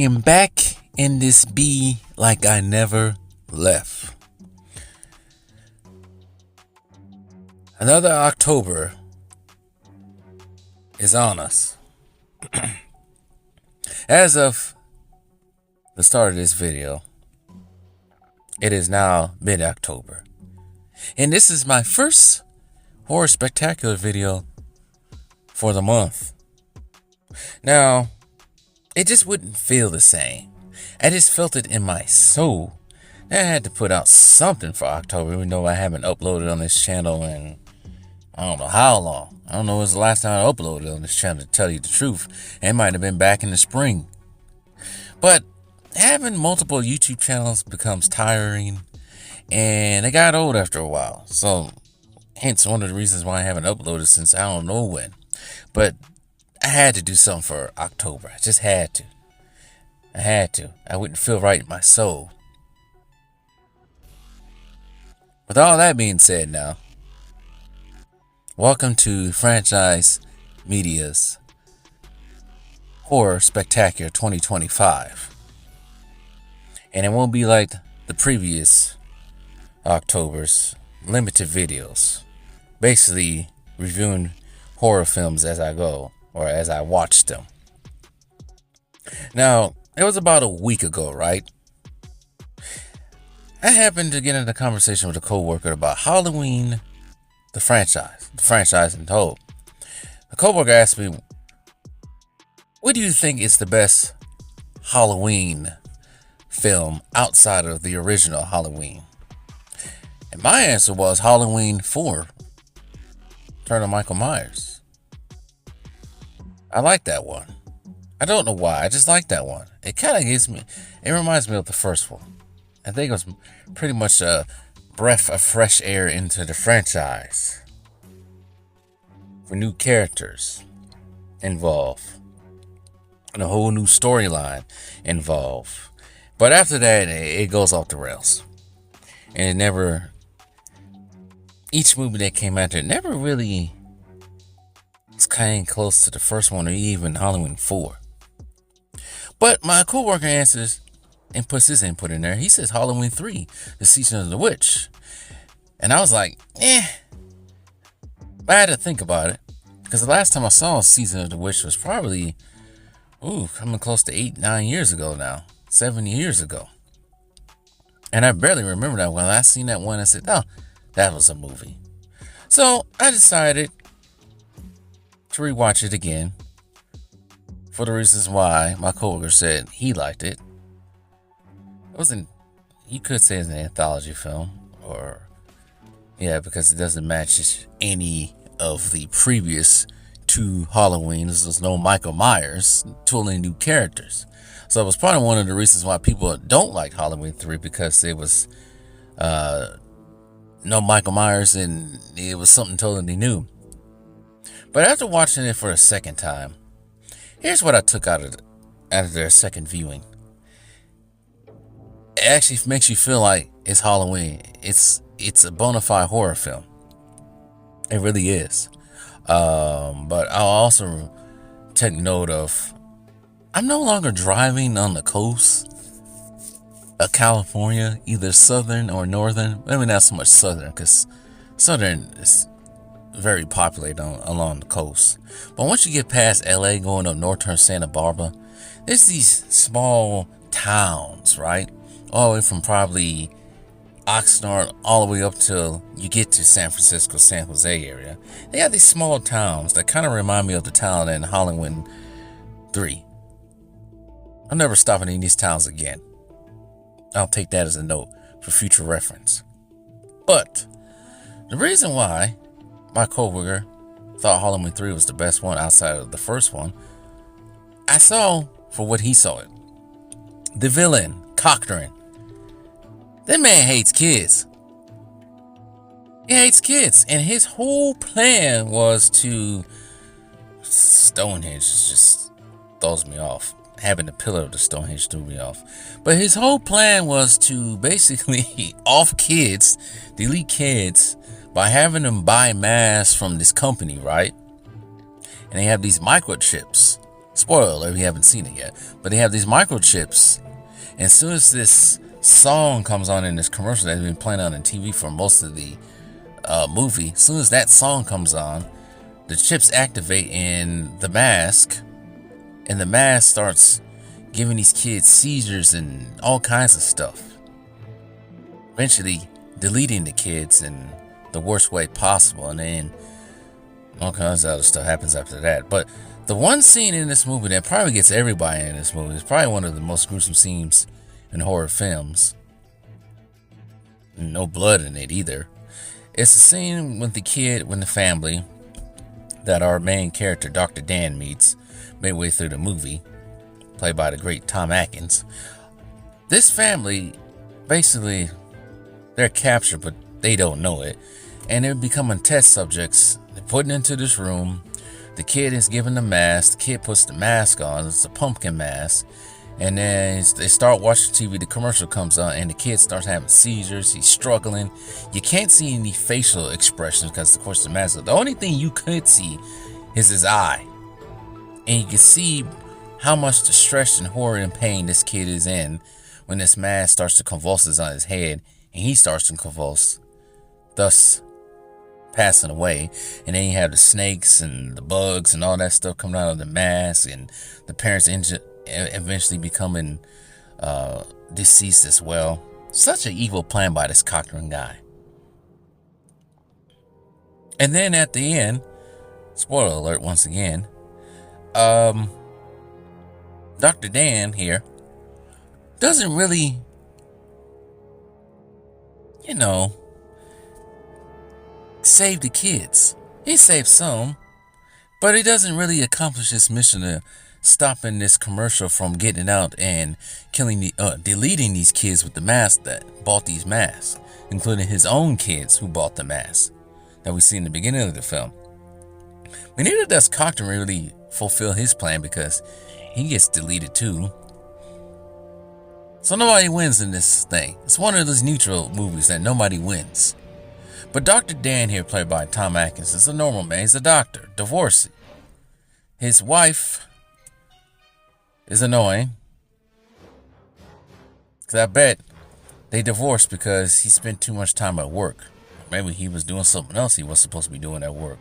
am back in this bee like I never left. Another October is on us. As of the start of this video, it is now mid-October. And this is my first horror spectacular video for the month. Now, it just wouldn't feel the same. I just felt it in my soul that I had to put out something for October, even though I haven't uploaded on this channel in I don't know how long. I don't know when was the last time I uploaded on this channel, to tell you the truth. It might have been back in the spring. But having multiple YouTube channels becomes tiring, and they got old after a while. So, hence one of the reasons why I haven't uploaded since I don't know when. But I had to do something for October. I just had to. I had to. I wouldn't feel right in my soul. With all that being said now, welcome to Franchise Media's Horror Spectacular 2025. And it won't be like the previous October's limited videos. Basically reviewing horror films as I go, or as I watch them. Now, it was about a week ago, right? I happened to get into a conversation with a co-worker about Halloween, the franchise in total. The co-worker asked me, what do you think is the best Halloween film outside of the original Halloween? And my answer was Halloween 4, Return of Michael Myers. I like that one. I don't know why, I just like that one. It kind of it reminds me of the first one. I think it was pretty much a breath of fresh air into the franchise. For new characters involved. And a whole new storyline involved. But after that, it goes off the rails. And each movie that came after it never really came close to the first one, or even Halloween 4. But my co-worker answers and puts his input in there. He says Halloween 3, The Season of the Witch. And I was like, But I had to think about it. Because the last time I saw Season of the Witch was probably, coming close to 8-9 years ago now. 7 years ago. And I barely remember that one. I seen that one and said, oh, that was a movie. So I decided to rewatch it again for the reasons why my coworker said he liked it. It wasn't, you could say it's an anthology film, because it doesn't match any of the previous two Halloweens. There's no Michael Myers, totally new characters. So it was probably one of the reasons why people don't like Halloween 3, because it was no Michael Myers and it was something totally new. But after watching it for a second time, here's what I took out of their second viewing. It actually makes you feel like it's Halloween. It's a bona fide horror film. It really is. But I'll also take note of, I'm no longer driving on the coast of California, either southern or northern. Maybe not so much southern, because southern is very populated along the coast. But once you get past LA, going up northern Santa Barbara, there's these small towns, right? All the way from probably Oxnard all the way up till you get to San Francisco, San Jose area. They have these small towns that kind of remind me of the town in Halloween 3. I'm never stopping in these towns again. I'll take that as a note for future reference. But the reason why my coworker thought Halloween 3 was the best one outside of the first one, I saw for what he saw it. The villain, Cochran. That man hates kids. He hates kids. And his whole plan was to... Stonehenge just throws me off. Having the pillar of the Stonehenge threw me off. But his whole plan was to basically off kids, delete kids, by having them buy masks from this company, right? And they have these microchips Spoiler alert, we haven't seen it yet. But they have these microchips. And as soon as this song comes on in this commercial that's been playing on TV for most of the movie, as soon as that song comes on, the chips activate in the mask. And the mask starts giving these kids seizures and all kinds of stuff. Eventually deleting the kids in the worst way possible. And then all kinds of other stuff happens after that. But the one scene in this movie that probably gets everybody in this movie is probably one of the most gruesome scenes in horror films. No blood in it either. It's the scene with the family that our main character, Dr. Dan, meets midway through the movie, played by the great Tom Atkins. This family, basically, they're captured, but they don't know it. And they're becoming test subjects. They're put into this room. The kid is given the mask. The kid puts the mask on. It's a pumpkin mask. And then they start watching TV. The commercial comes on, and the kid starts having seizures. He's struggling. You can't see any facial expressions because, of course, the mask. The only thing you could see is his eye. And you can see how much distress and horror and pain this kid is in when this mask starts to convulse on his head, and he starts to convulse, thus passing away. And then you have the snakes and the bugs and all that stuff coming out of the mask, and the parents eventually becoming deceased as well. Such an evil plan by this Cochran guy. And then at the end, spoiler alert once again, Dr. Dan here doesn't really, save the kids. He saves some, but he doesn't really accomplish his mission of stopping this commercial from getting out and deleting these kids with the mask that bought these masks, including his own kids who bought the mask that we see in the beginning of the film. But neither does Cochran really fulfill his plan because he gets deleted too. So nobody wins in this thing. It's one of those neutral movies that nobody wins. But Dr. Dan here, played by Tom Atkins, is a normal man. He's a doctor, divorcee. His wife is annoying. Because I bet they divorced because he spent too much time at work. Maybe he was doing something else he was supposed to be doing at work.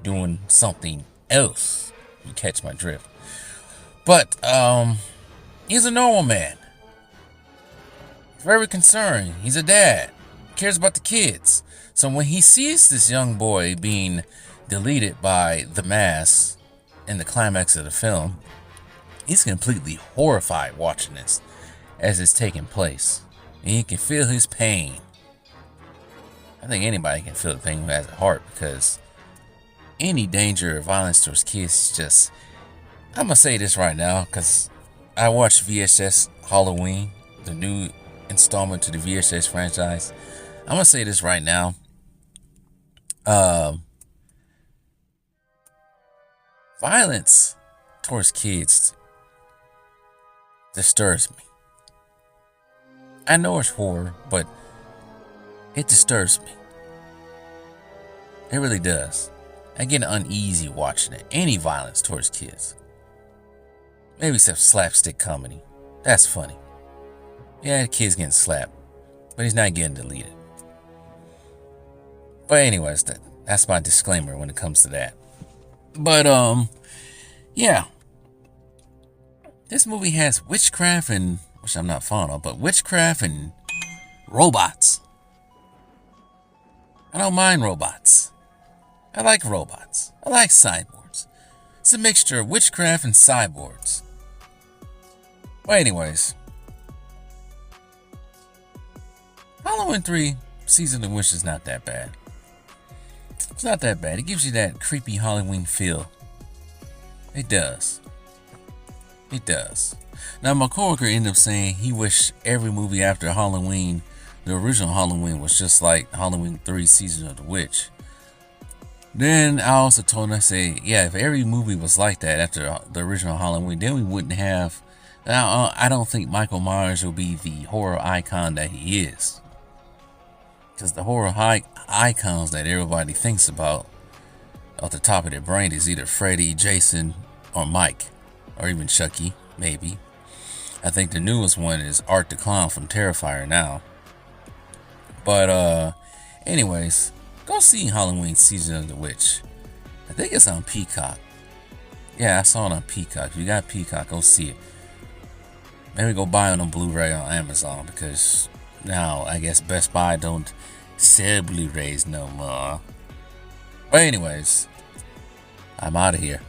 Doing something else. You catch my drift. But he's a normal man. Very concerned. He's a dad. Cares about the kids. So when he sees this young boy being deleted by the mask in the climax of the film, he's completely horrified watching this as it's taking place. And he can feel his pain. I think anybody can feel the pain who has a heart, because any danger or violence towards kids is just... I'm going to say this right now because I watched VHS Halloween, the new installment to the VHS franchise. I'm going to say this right now. Violence towards kids disturbs me. I know it's horror, but it disturbs me. It really does. I get uneasy watching it. Any violence towards kids. Maybe except slapstick comedy. That's funny. Yeah, the kid's getting slapped, but he's not getting deleted. But anyways, that's my disclaimer when it comes to that. But yeah. This movie has witchcraft and, which I'm not fond of, but witchcraft and robots. I don't mind robots. I like robots. I like cyborgs. It's a mixture of witchcraft and cyborgs. Well, anyways. Halloween 3 Season of the Witch is not that bad. It's not that bad. It gives you that creepy Halloween feel. It does. It does. Now, my coworker ended up saying he wished every movie after Halloween, the original Halloween, was just like Halloween 3 Season of the Witch. Then I also told him, I say, yeah, if every movie was like that after the original Halloween, then we wouldn't have... I don't think Michael Myers will be the horror icon that he is. Because the horror icons that everybody thinks about off the top of their brain is either Freddy, Jason, or Mike. or even Chucky, maybe. I think the newest one is Art the Clown from Terrifier now. But anyways, go see Halloween Season of the Witch. I think it's on Peacock. Yeah, I saw it on Peacock. If you got Peacock, go see it. Maybe go buy it on Blu-ray on Amazon, because now I guess Best Buy don't sell Blu-rays no more. But anyways, I'm out of here.